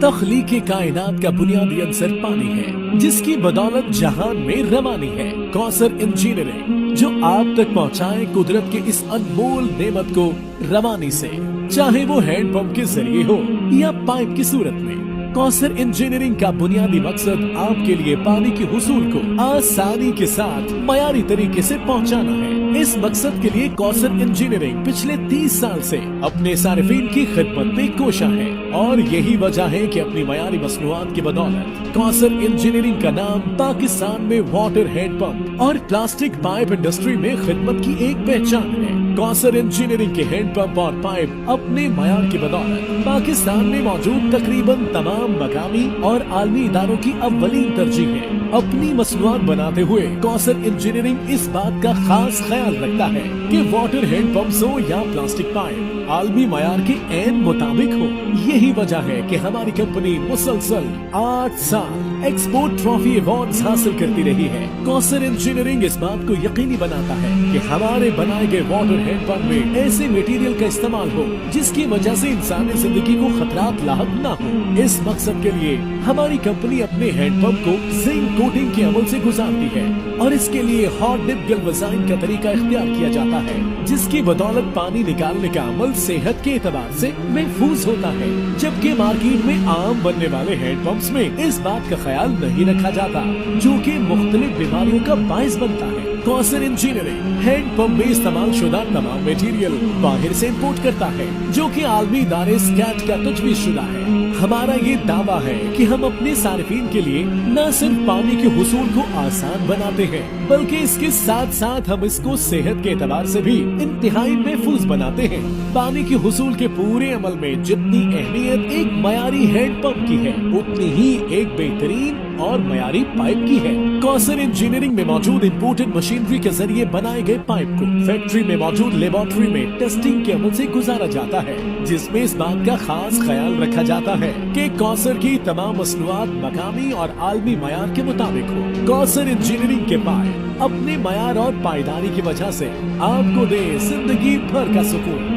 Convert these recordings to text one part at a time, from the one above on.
तख्लीक़े कायनात का बुनियादी अंसर पानी है, जिसकी बदौलत जहान में रवानी है। कौसर इंजीनियरिंग जो आप तक पहुँचाए कुदरत के इस अनमोल नेमत को रवानी से, चाहे वो हैंड पंप के जरिए हो या पाइप की सूरत में। कौसर इंजीनियरिंग का बुनियादी मकसद आपके लिए पानी के हुसूल को आसानी के साथ मयारी तरीके से पहुंचाना है। इस मकसद के लिए कौसर इंजीनियरिंग पिछले 30 साल से अपने सारिफीन की खिदमत में कोशा है, और यही वजह है कि अपनी मयारी मसनूआत की बदौलत कौसर इंजीनियरिंग का नाम पाकिस्तान में वाटर हैंड पंप और प्लास्टिक पाइप इंडस्ट्री में खिदमत की एक पहचान है। कौसर इंजीनियरिंग के हैंड पंप और पाइप अपने मयार की बदौलत पाकिस्तान में मौजूद तकरीबन तमाम मकामी और आलमी इदारों की अव्वलीन तरजीह है। अपनी मसनूआत बनाते हुए कौसर इंजीनियरिंग इस बात का खास ख्याल रखता है कि वाटर हैंड पंप्स हो या प्लास्टिक पाइप आलमी मयार के ऐन मुताबिक हो। यही वजह है कि हमारी कंपनी मुसलसल 8 साल एक्सपोर्ट ट्रॉफी अवार्ड्स हासिल करती रही है। कौसर इंजीनियरिंग इस बात को यकीनी बनाता है कि हमारे बनाए गए वाटर हैंड पंप में ऐसे मटेरियल का इस्तेमाल हो जिसकी वजह से इंसानी जिंदगी को खतरात लाहक न हो। इस मकसद के लिए हमारी कंपनी अपने हैंड पंप को जिंक कोटिंग के अमल से गुजारती है, और इसके लिए हॉट डिप गैल्वेनाइजिंग का तरीका इख्तियार किया जाता है, जिसकी बदौलत पानी निकालने का अमल सेहत के एतबार से महफूज होता है। जबकि मार्केट में आम बनने वाले हैंड पंप्स में इस बात का ख्याल नहीं रखा जाता, जो कि मुख्तलिफ बीमारियों का बायस बनता है। कौसर इंजीनियरिंग हैंड पंप में इस्तेमाल शुदा तमाम मटेरियल बाहर से इम्पोर्ट करता है, जो कि आलमी इदारे स्कैट का तजवीज़ शुदा है। हमारा ये दावा है कि हम अपने सारिफीन के लिए न सिर्फ पानी के हुसूल को आसान बनाते हैं, बल्कि इसके साथ साथ हम इसको सेहत के एतबार से भी इंतहाई महफूज बनाते हैं। पानी के हुसूल के पूरे अमल में जितनी अहमियत एक मयारी हैंड पंप की है, उतनी ही एक बेहतरीन और मयारी पाइप की है। कौसर इंजीनियरिंग में मौजूद इम्पोर्टेड मशीनरी के जरिए बनाए गए पाइप को फैक्ट्री में मौजूद लेबोरेटरी में टेस्टिंग के अमल से गुजारा जाता है, जिसमें इस बात का खास ख्याल रखा जाता है कि कौसर की तमाम मसनूआत मकामी और आलमी मयार के मुताबिक हो। कौसर इंजीनियरिंग के पाइप अपने मयार और पायदारी की वजह से आपको दे जिंदगी भर का सुकून।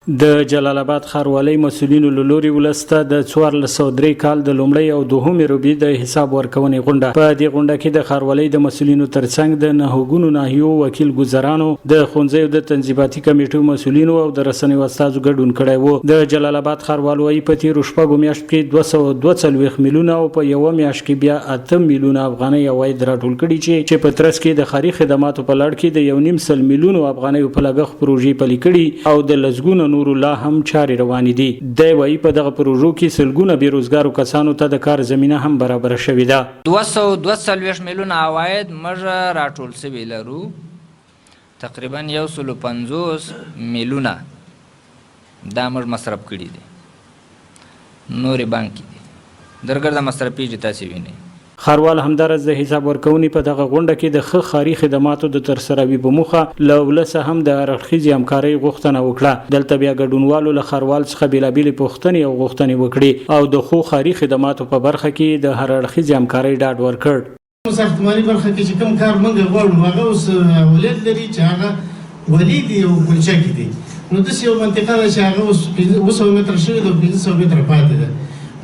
د جلال آباد ښاروالۍ مسؤلینو له لوري ولسته د 1403 کال د لومړۍ او دوهمې روبي د حساب ورکونې غونډه په دې غونډه کې د ښاروالۍ د مسؤلینو ترڅنګ د نهوګونو ناحیو وکیل ګزارانو د ښوونځیو د تنظیماتي کمیټو مسؤلینو او د رسنیو استازو ګډون کړی و. د جلال آباد ښاروالۍ په تیرو شپږو میاشتو کې 242 میلیونه او په یوه میاشت کې بیا 8 میلیونه افغانۍ عواید راټول کړي چې په ترڅ کې د ښاري خدماتو په لړ کې د 1.5 میلیونه افغانۍ په لګښت پروژې پلي کړي او د لسګونو نور الله هم چاري روانې دي. دی وايي په دغه پروژو کې سلګونه بیروزګارو کسانو ته د کار زمینه هم برابر شوې ده. 242 میلیونه عواید موږ راټول شوي لرو، تقریبا 150 میلیونه دا موږ مصرف کړي دي، نورې بانکي دي درګرده مصرفي چې تاسې وینئ. ښاروال همدارس د حساب ورکونې په دغه غونډه کې د ښه ښاري خدماتو د ترسروي په موخه له ولسه هم د هر اړخیزې همکارۍ غوښتنه وکړه. دلته بیا ګډونوالو له ښاروال څخه بېلابېلې پوښتنې او غوښتنې وکړې او د ښو ښاري خدماتو په برخه کې د هر اړخیزې همکارۍ ډاډ ورکړ. ساختماني برخه کې چې کوم کار موږ غواړو هغه اوس اولویت لري چې هغه ولي دي او ګلچه کې دي. نو داسې یو منطقه ده چې هغه اوس 200 متره شوې ده او 500 متره پاتې ده.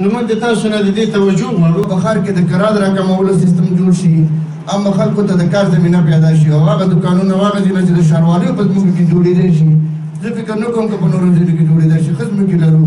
نو موږ د تاسو نه د دې توجه غواړو په ښار کې د کراد راکمولو سیستم جوړ شي، عامه خلکو ته د کار زمینه پیدا شي او هغه دوکانونه او هغه ځایونه چې د ښاروالۍ په ځمکو کې جوړېدی شي، زه فکر نه کوم که په نورو ځایونو کې جوړېدی شي. ښه ځمکې لرو.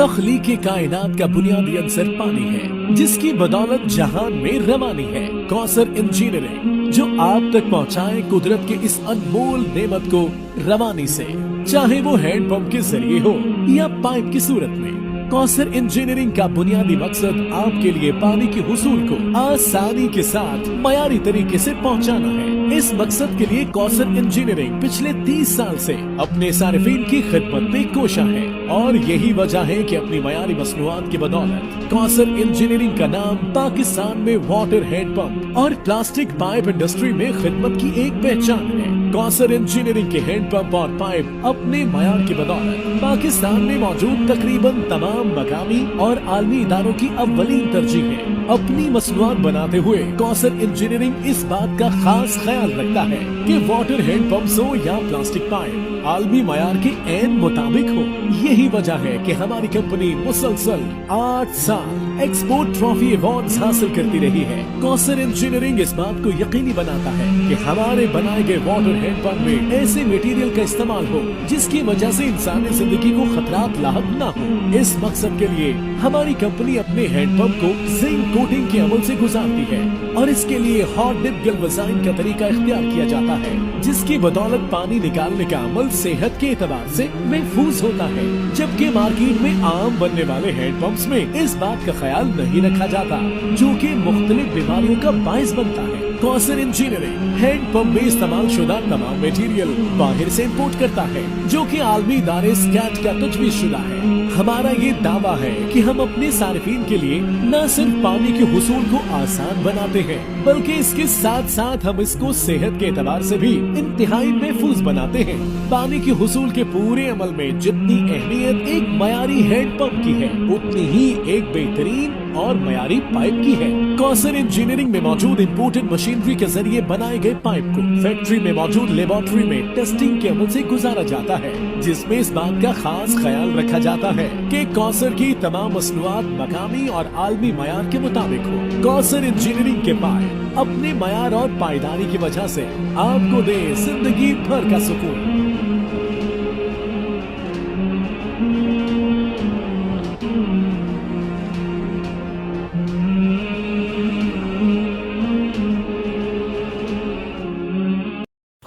तख्लीक़े कायनात का बुनियादी अंसर पानी है, जिसकी बदौलत जहान में रवानी है। कौसर इंजीनियरिंग जो आप तक पहुँचाए कुदरत के इस अनमोल नेमत को रवानी से, चाहे वो हैंड पंप के जरिए हो या पाइप की सूरत में। कौसर इंजीनियरिंग का बुनियादी मकसद आपके लिए पानी के हुसूल को आसानी के साथ मयारी तरीके से पहुंचाना है। इस मकसद के लिए कौसर इंजीनियरिंग पिछले 30 साल से अपने सारिफीन की खिदमत में कोशा है, और यही वजह है कि अपनी मयारी मसनूआत की बदौलत कौसर इंजीनियरिंग का नाम पाकिस्तान में वाटर हैंड पंप और प्लास्टिक पाइप इंडस्ट्री में खिदमत की एक पहचान है। कौसर इंजीनियरिंग के हैंडपंप और पाइप अपने मयार की बदौलत पाकिस्तान में मौजूद तकरीबन तमाम मकामी और आलमी इदारों की अव्वलीन तरजीह है। अपनी मसनूआत बनाते हुए कौसर इंजीनियरिंग इस बात का खास ख्याल रखता है कि वाटर हैंडपंप्स हो या प्लास्टिक पाइप आलमी मयार के ऐन मुताबिक हो। यही वजह है कि हमारी कंपनी मुसलसल 8 साल एक्सपोर्ट ट्रॉफी अवार्ड्स हासिल करती रही है। कौसर इंजीनियरिंग इस बात को यकीनी बनाता है कि हमारे बनाए गए वाटर हैंडपंप में ऐसे मटेरियल का इस्तेमाल हो जिसकी वजह से इंसानी जिंदगी को खतरात लाहक न हो। इस मकसद के लिए हमारी कंपनी अपने हैंडपंप को जिंक कोटिंग के अमल से गुजारती है और इसके लिए हॉट डिप गैल्वेनाइजिंग का तरीका इख्तियार किया जाता है, जिसकी बदौलत पानी निकालने का अमल सेहत के एतबार से महफूज होता है। जबकि मार्केट में आम बनने वाले हैंडपंप्स में इस बात का ख्याल नहीं रखा जाता, जो कि मुख्तलिफ बीमारियों का बायस बनता है। कौसर इंजीनियरिंग हैंडपंप में इस्तेमाल शुदा तमाम मटेरियल बाहर से इम्पोर्ट करता है, जो कि आलमी इदारे स्कैट का तजवीज़ शुदा है। हमारा ये दावा है कि हम अपने सारिफीन के लिए न सिर्फ पानी के हुसूल को आसान बनाते हैं, बल्कि इसके साथ साथ हम इसको सेहत के एतबार से भी इंतहाई महफूज बनाते हैं। पानी के हुसूल के पूरे अमल में जितनी अहमियत एक मयारी हैंडपंप की है, उतनी ही एक बेहतरीन और मयारी पाइप की है। कौसर इंजीनियरिंग में मौजूद इम्पोर्टेड मशीनरी के जरिए बनाए गए पाइप को फैक्ट्री में मौजूद लेबोरेटरी में टेस्टिंग के अमल से गुजारा जाता है, जिसमें इस बात का खास ख्याल रखा जाता है कि कौसर की तमाम मसनूआत मकामी और आलमी मयार के मुताबिक हो। कौसर इंजीनियरिंग के पाइप अपने मयार और पायदारी की वजह से आपको दे जिंदगी भर का सुकून।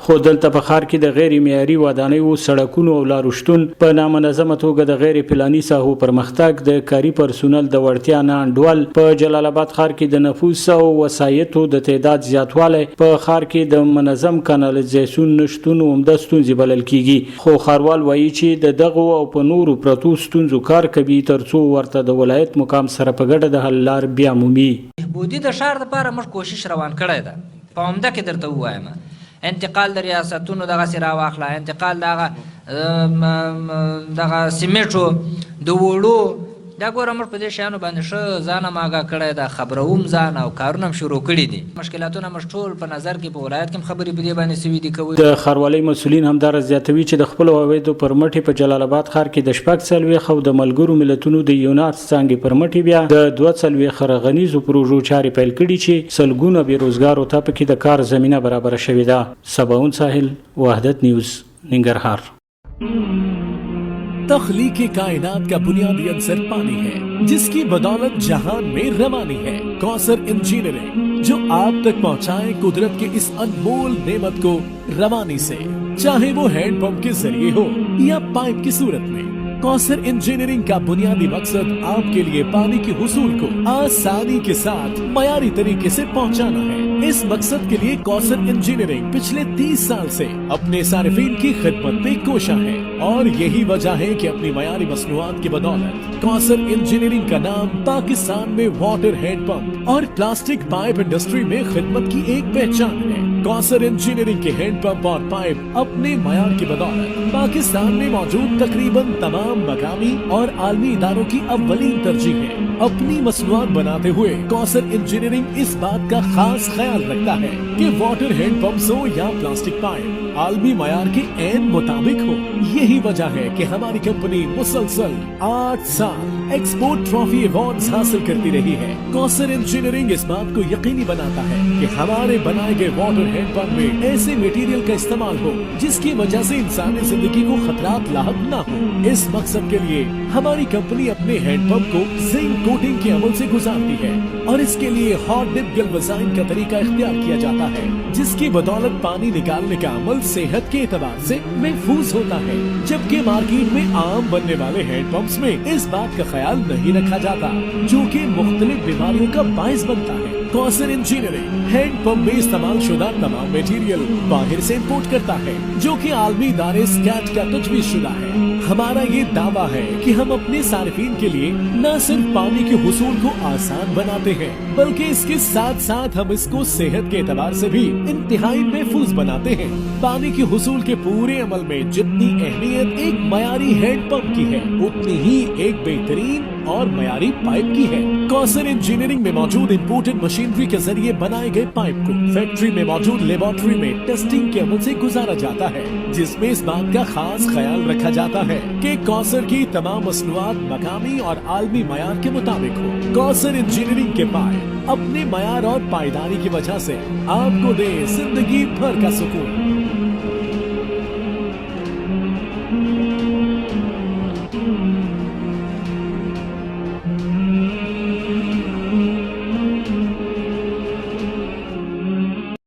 خو دلته په ښار کې د غیر معیاري ودانیو سړکونو او لارو شتون په نامنظمه توګه د غیر پلاني ساحو پرمختګ د کاري پرسونل د وړتیا نه انډول په جلال آباد ښار کې د نفوس او وسایطو د تعداد زیاتوالی په ښار کې د منظم کانالیزاسیون نشتون عمده ستونزې بلل کیږي. خو ښاروال وایي چې د دغو او په نورو پرتو ستونزو کار کوي ترڅو ورته د ولایت مقام سره په ګډه د حل لار بیا مومي. بودی د ښار لپاره موږ کوشش روان کړی ده. په عمده کې درته ووایم انتقال د ریاستونو دغه سره واخله، انتقال دغه سیمټو د وړو دا ګوره موږ په دې شیانو باندې ښه ځان ماګه کړی ده، خبروم ځان او کارونه هم شروع کړي دي. مشکلاتونه موږ ټول په نظر کې په ولایت کې هم خبرې په دې باندې سوي دي کوي. د ښاروالۍ مسؤلین همدارس زیاتوي چې د خپلو عوایدو پر مټې په جلال آباد ښار کې د 40 او د ملګرو ملتونو د یونات څانګې پر مټې بیا د 42 غنیزو پروژو چارې پیل کړي چې سلګونه بېروزګارو ته پکې د کار زمینه برابره شوې ده. سباون ساحل، وحدت نیوز، ننګرهار. तख्लीक कायनात का बुनियादी अंसर पानी है, जिसकी बदौलत जहान में रवानी है। कौसर इंजीनियरिंग जो आप तक पहुंचाए कुदरत के इस अनमोल नेमत को रवानी से, चाहे वो हैंडपंप के जरिए हो या पाइप की सूरत में। कौसर इंजीनियरिंग का बुनियादी मकसद आपके लिए पानी के हुसूल को आसानी के साथ मयारी तरीके से पहुंचाना है। इस मकसद के लिए कौसर इंजीनियरिंग पिछले 30 साल से अपने सारिफीन की खिदमत पे कोशा है और यही वजह है कि अपनी मयारी मसनूआत की बदौलत कौसर इंजीनियरिंग का नाम पाकिस्तान में वाटर हैंडपंप और प्लास्टिक पाइप इंडस्ट्री में खिदमत की एक पहचान है। कौसर इंजीनियरिंग के हैंडपंप और पाइप अपने मयार की बदौलत पाकिस्तान में मौजूद तकरीबन तमाम मकामी और आलमी इदारों की अव्वलीन तरजीह है। अपनी मसनूआत बनाते हुए कौसर इंजीनियरिंग इस बात का खास ख्याल रखता है कि वाटर हैंडपंप्स हो या प्लास्टिक पाइप आलमी मयार के ऐन मुताबिक हो। यही वजह है कि हमारी कंपनी मुसलसल 8 साल एक्सपोर्ट ट्रॉफी अवार्ड्स हासिल करती रही है। कौसर इंजीनियरिंग इस बात को यकीनी बनाता है कि हमारे बनाए गए वाटर हैंडपंप में ऐसे मटेरियल का इस्तेमाल हो जिसकी वजह से इंसानी जिंदगी को खतरात लाहक न हो। इस मकसद के लिए हमारी कंपनी अपने हैंडपंप को जिंक कोटिंग के अमल से गुजारती है और इसके लिए हॉट डिप गैल्वेनाइजिंग का तरीका इख्तियार किया जाता है, जिसकी बदौलत पानी निकालने का अमल सेहत के एतबार से महफूज होता है। जबकि मार्केट में आम बनने वाले हैंडपंप्स में इस बात का ख्याल नहीं रखा जाता, जो कि मुख्तलिफ बीमारियों का बायस बनता है। कौसर इंजीनियरिंग हैंडपंप में इस्तेमाल शुदा तमाम मटेरियल बाहर से इम्पोर्ट करता है, जो कि आलमी इदारे स्कैट का तजवीज़ शुदा है। हमारा ये दावा है कि हम अपने सारिफीन के लिए न सिर्फ पानी के हुसूल को आसान बनाते हैं, बल्कि इसके साथ साथ हम इसको सेहत के एतबार से भी इंतहाई महफूज बनाते हैं। पानी की हुसूल के पूरे अमल में जितनी अहमियत एक मयारी हैंडपंप की है, उतनी ही एक बेहतरीन और मयारी पाइप की है। कौसर इंजीनियरिंग में मौजूद इंपोर्टेड मशीनरी के जरिए बनाए गए पाइप को फैक्ट्री में मौजूद लेबोरेटरी में टेस्टिंग के अमल से गुजारा जाता है, जिसमें इस बात का खास ख्याल रखा जाता है कि कौसर की तमाम मसनूआत मकामी और आलमी मयार के मुताबिक हो। कौसर इंजीनियरिंग के पाइप अपने मयार और पायदारी की वजह से आपको दे जिंदगी भर का सुकून।